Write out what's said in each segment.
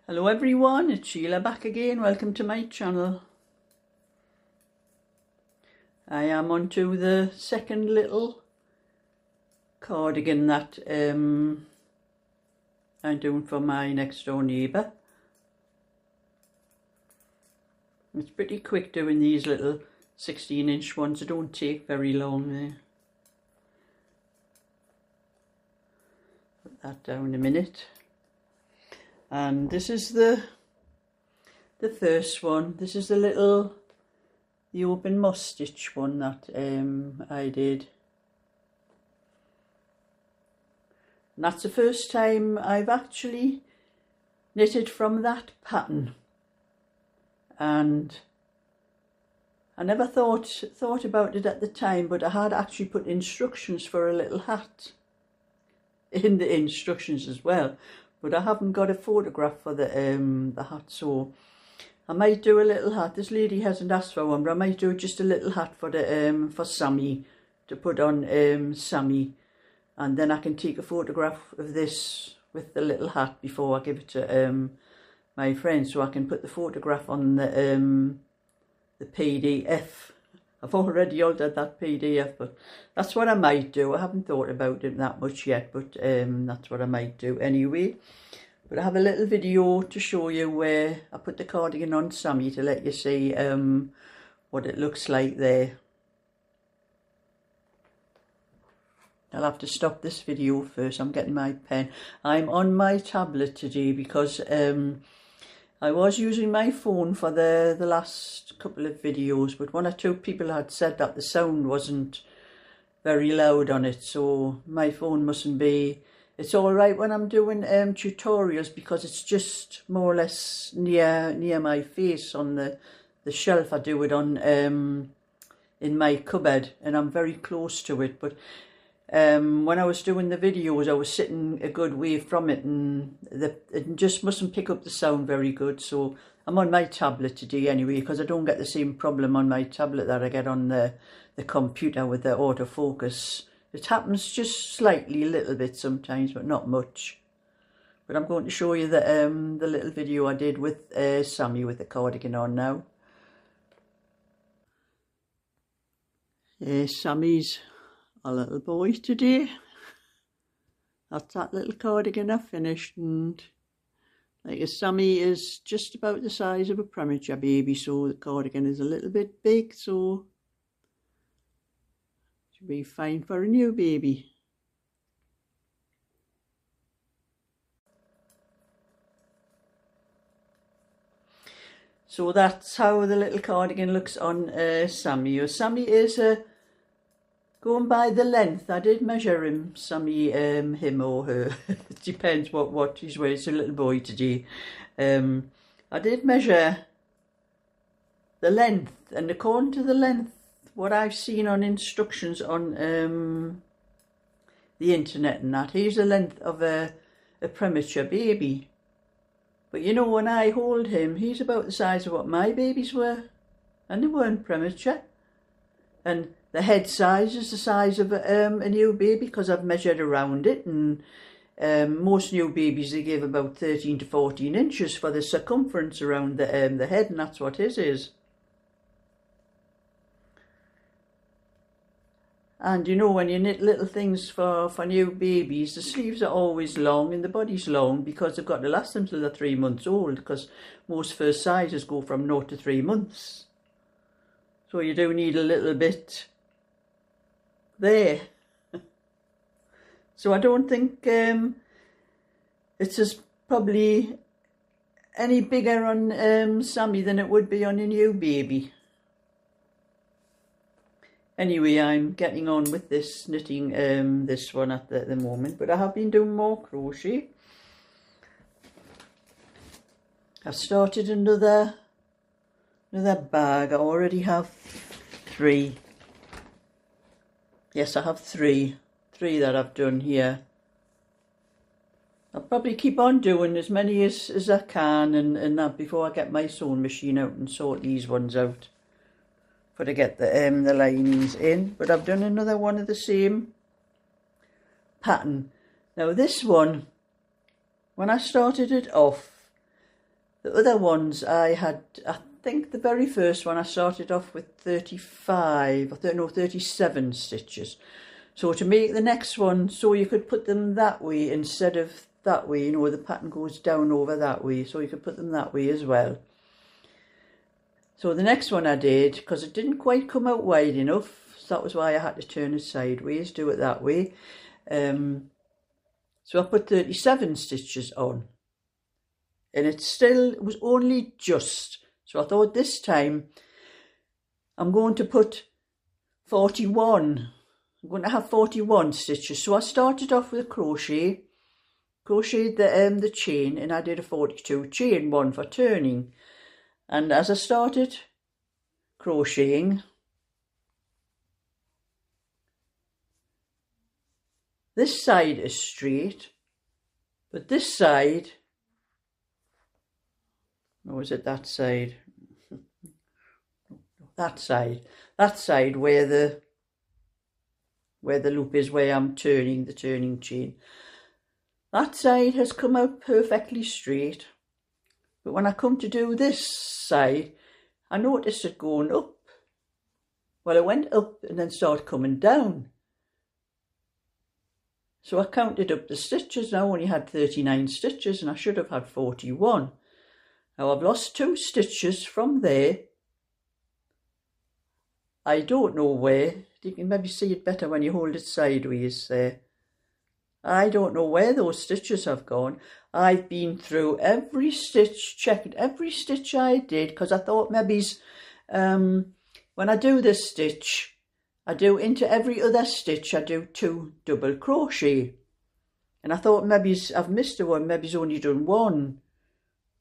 Hello everyone, it's Sheila back again. Welcome to my channel. I am on to the second little cardigan that I'm doing for my next door neighbour. It's pretty quick doing these little 16-inch ones. They don't take very long there. Put that down in a minute. And this is the first one. This is the open moss stitch one that I did. And that's the first time I've actually knitted from that pattern. And I never thought about it at the time, but I had actually put instructions for a little hat in the instructions as well. But I haven't got a photograph for the hat, so I might do a little hat. This lady hasn't asked for one, but I might do just a little hat for the for Sammy, to put on Sammy, and then I can take a photograph of this with the little hat before I give it to my friend, so I can put the photograph on the PDF. I've already ordered that PDF, but that's what I might do. I haven't thought about it that much yet, but that's what I might do anyway. But I have a little video to show you where I put the cardigan on Sammy to let you see what it looks like there. I'll have to stop this video first. I'm getting my pen. I'm on my tablet today because I was using my phone for the last couple of videos, but one or two people had said that the sound wasn't very loud on it, so my phone mustn't be. It's all right when I'm doing tutorials because it's just more or less near my face on the shelf. I do it on in my cupboard, and I'm very close to it. But when I was doing the videos, I was sitting a good way from it, and it just mustn't pick up the sound very good. So I'm on my tablet today anyway, because I don't get the same problem on my tablet that I get on the computer with the autofocus. It happens just slightly, a little bit sometimes, but not much. But I'm going to show you the little video I did with Sammy with the cardigan on now. Sammy's a little boy today. That's that little cardigan I finished, and like Sammy is just about the size of a premature baby, so the cardigan is a little bit big, so should be fine for a new baby. So that's how the little cardigan looks on Sammy. Sammy is going by the length. I did measure him, Sammy, him or her. It depends what he's wearing. It's a little boy today. I did measure the length, and according to the length, what I've seen on instructions on the internet and that, here's the length of a premature baby. But you know, when I hold him, he's about the size of what my babies were, and they weren't premature. And the head size is the size of a new baby, because I've measured around it, and most new babies, they give about 13 to 14 inches for the circumference around the head, and that's what his is. And you know, when you knit little things for new babies, the sleeves are always long and the body's long, because they've got to last them till they're 3 months old, because most first sizes go from 0 to 3 months. So you do need a little bit there. So I don't think it's as probably any bigger on Sammy than it would be on a new baby. Anyway, I'm getting on with this knitting, this one at the moment, but I have been doing more crochet. I've started another bag. I already have 3. Yes, I have 3 that I've done here. I'll probably keep on doing as many as I can and that before I get my sewing machine out and sort these ones out for to get the linings in. But I've done another one of the same pattern. Now this one, when I started it off, The other ones I think the very first one I started off with 35, or no, 37 stitches. So to make the next one, so you could put them that way instead of that way, you know, the pattern goes down over that way, so you could put them that way as well. So the next one I did, because it didn't quite come out wide enough, so that was why I had to turn it sideways, do it that way. So I put 37 stitches on. And it was only just. So I thought this time I'm going to put 41. I'm going to have 41 stitches. So I started off with a crocheted the chain, and I did a 42 chain one for turning. And as I started crocheting, this side is straight, but this side, or is it that side? That side where the loop is, where I'm turning the turning chain. That side has come out perfectly straight. But when I come to do this side, I noticed it going up. Well, it went up and then started coming down. So I counted up the stitches, and I only had 39 stitches, and I should have had 41. Now I've lost 2 stitches from there. I don't know where. You can maybe see it better when you hold it sideways there. I don't know where those stitches have gone. I've been through every stitch, checked every stitch I did, because I thought maybe when I do this stitch, I do into every other stitch, I do 2 double crochet. And I thought maybe I've missed a one, maybe it's only done one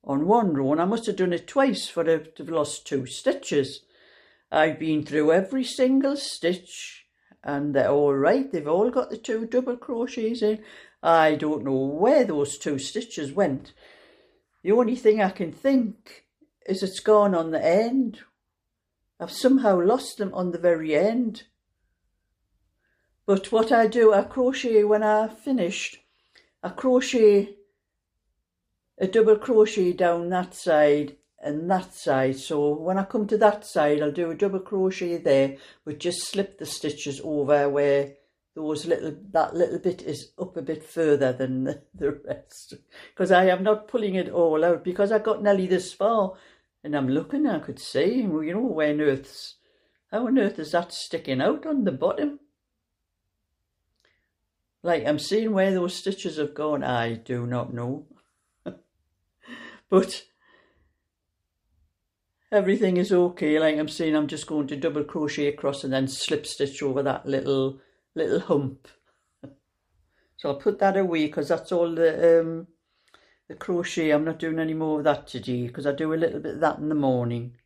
on one row, and I must have done it twice for to have lost 2 stitches. I've been through every single stitch, and they're all right. They've all got the 2 double crochets in. I don't know where those 2 stitches went. The only thing I can think is it's gone on the end. I've somehow lost them on the very end. But what I do, I crochet when I finished. I crochet a double crochet down that side and that side. So when I come to that side, I'll do a double crochet there, but just slip the stitches over where that little bit is up a bit further than the rest, because I am not pulling it all out, because I got nearly this far and I'm looking, I could see, well, you know, how on earth is that sticking out on the bottom? Like, I'm seeing where those stitches have gone. I do not know. But everything is okay. Like I'm saying, I'm just going to double crochet across and then slip stitch over that little hump. So I'll put that away, because that's all the crochet. I'm not doing any more of that today, because I do a little bit of that in the morning.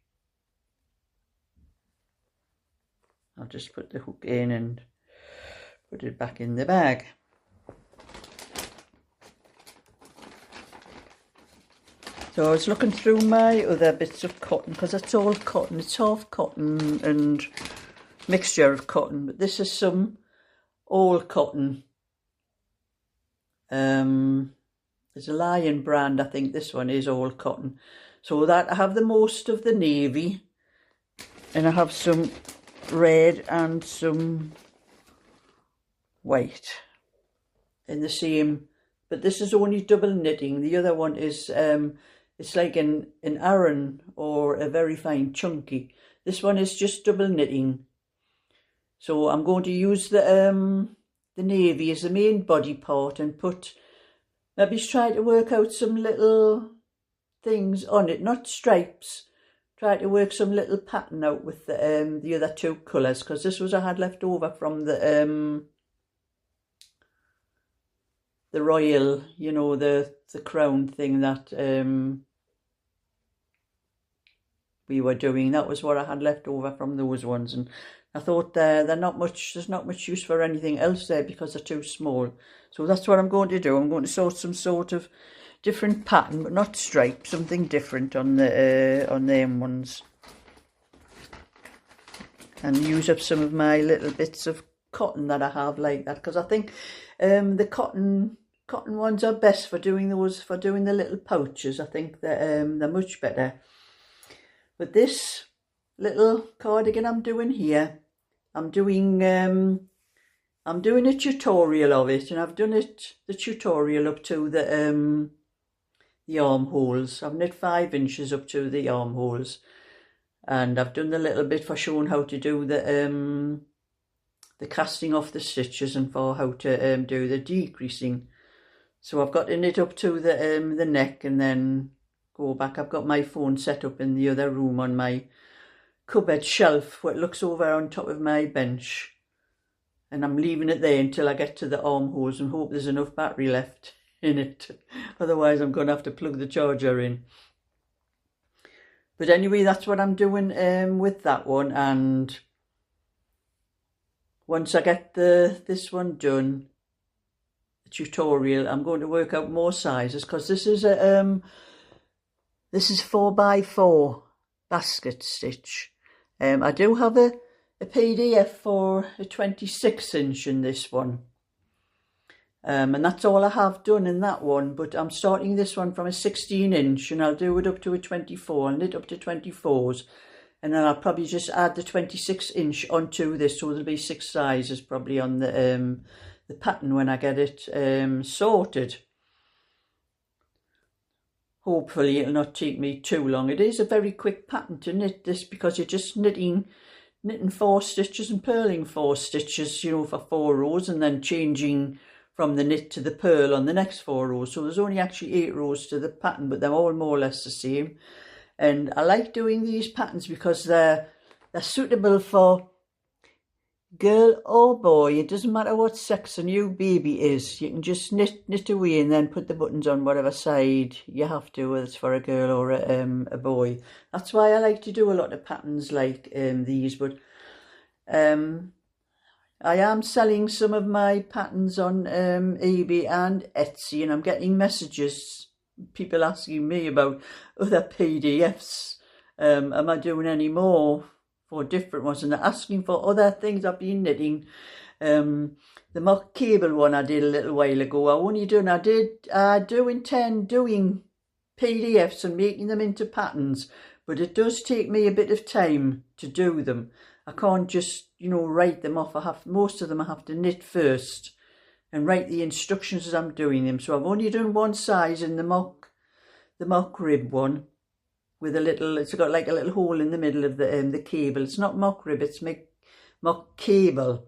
I'll just put the hook in and put it back in the bag. So I was looking through my other bits of cotton, because it's all cotton. It's half cotton and mixture of cotton, but this is some all cotton. There's a Lion brand, I think this one is all cotton. So that I have the most of the navy, and I have some red and some white in the same, but this is only double knitting. The other one is it's like an Aran or a very fine chunky. This one is just double knitting. So I'm going to use the navy as the main body part, and maybe try to work out some little things on it, not stripes. Try to work some little pattern out with the other 2 colours, because this was I had left over from the royal, you know, the crown thing that we were doing. That was what I had left over from those ones, and I thought there's not much use for anything else there, because they're too small. So that's what I'm going to do. I'm going to sew some sort of different pattern, but not stripe, something different on them ones, and use up some of my little bits of cotton that I have like that, because I think the cotton cotton ones are best for doing those, for doing the little pouches. I think they're much better. But this little cardigan I'm doing here, I'm doing a tutorial of it, and I've done the tutorial up to the armholes. I've knit 5 inches up to the armholes, and I've done the little bit for showing how to do the casting off the stitches and for how to do the decreasing. So I've got to knit up to the neck and then go back. I've got my phone set up in the other room on my cupboard shelf where it looks over on top of my bench, and I'm leaving it there until I get to the armholes and hope there's enough battery left in it. Otherwise I'm going to have to plug the charger in. But anyway, that's what I'm doing with that one, and once I get this one done, the tutorial, I'm going to work out more sizes, because this is a 4x4 basket stitch. I do have a PDF for a 26 inch in this one, and that's all I have done in that one. But I'm starting this one from a 16 inch, and I'll do it up to a 24. I'll knit up to 24s, and then I'll probably just add the 26 inch onto this, so there'll be 6 sizes probably on the pattern when I get it sorted. Hopefully it'll not take me too long. It is a very quick pattern to knit this, because you're just knitting 4 stitches and purling 4 stitches, you know, for 4 rows, and then changing from the knit to the purl on the next 4 rows. So there's only actually 8 rows to the pattern, but they're all more or less the same. And I like doing these patterns because they're suitable for girl or boy. It doesn't matter what sex a new baby is. You can just knit away and then put the buttons on whatever side you have to, whether it's for a girl or a boy. That's why I like to do a lot of patterns like these. But I am selling some of my patterns on eBay and Etsy, and I'm getting messages, people asking me about other PDFs. Am I doing any more for different ones? And they're asking for other things I've been knitting. The mock cable one I did a little while ago. I do intend doing PDFs and making them into patterns, but it does take me a bit of time to do them. I can't just, you know, write them off. Most of them I have to knit first and write the instructions as I'm doing them. So I've only done one size in the mock rib one, with a little, it's got like a little hole in the middle of the cable. It's not mock rib, it's mock cable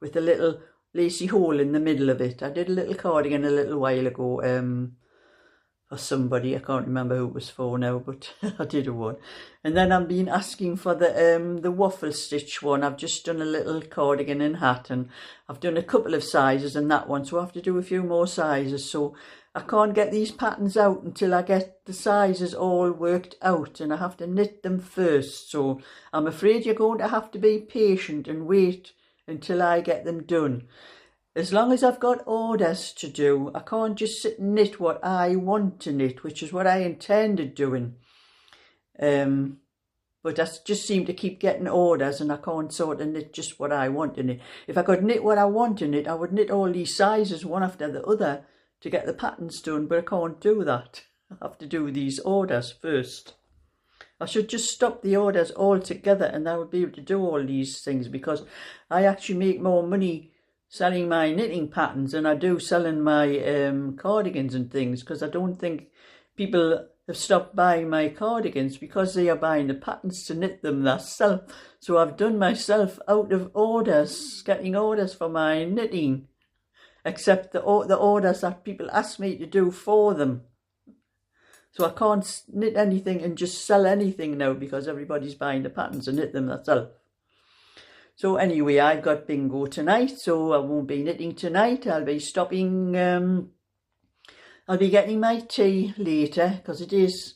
with a little lacy hole in the middle of it. I did a little cardigan a little while ago for somebody. I can't remember who it was for now, but I did one. And then I've been asking for the waffle stitch one. I've just done a little cardigan and hat, and I've done a couple of sizes in that one, so I have to do a few more sizes. So I can't get these patterns out until I get the sizes all worked out, and I have to knit them first. So I'm afraid you're going to have to be patient and wait until I get them done. As long as I've got orders to do, I can't just sit and knit what I want to knit, which is what I intended doing. But I just seem to keep getting orders, and I can't sort of knit just what I want to knit. If I could knit what I want to knit, I would knit all these sizes one after the other to get the patterns done, but I can't do that. I have to do these orders first. I should just stop the orders altogether, and I would be able to do all these things, because I actually make more money selling my knitting patterns than I do selling my cardigans and things, because I don't think people have stopped buying my cardigans because they are buying the patterns to knit them themselves. So I've done myself out of orders, getting orders for my knitting, except the orders that people ask me to do for them. So I can't knit anything and just sell anything now, because everybody's buying the patterns and knit them themselves. So anyway, I've got bingo tonight, so I won't be knitting tonight. I'll be stopping, I'll be getting my tea later, because it is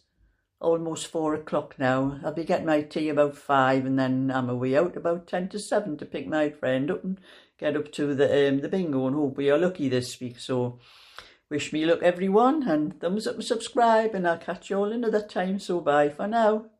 almost 4 o'clock now. I'll be getting my tea about 5, and then I'm away out about 10 to 7 to pick my friend up and get up to the bingo, and hope we are lucky this week. So wish me luck, everyone, and thumbs up and subscribe, and I'll catch you all another time. So bye for now.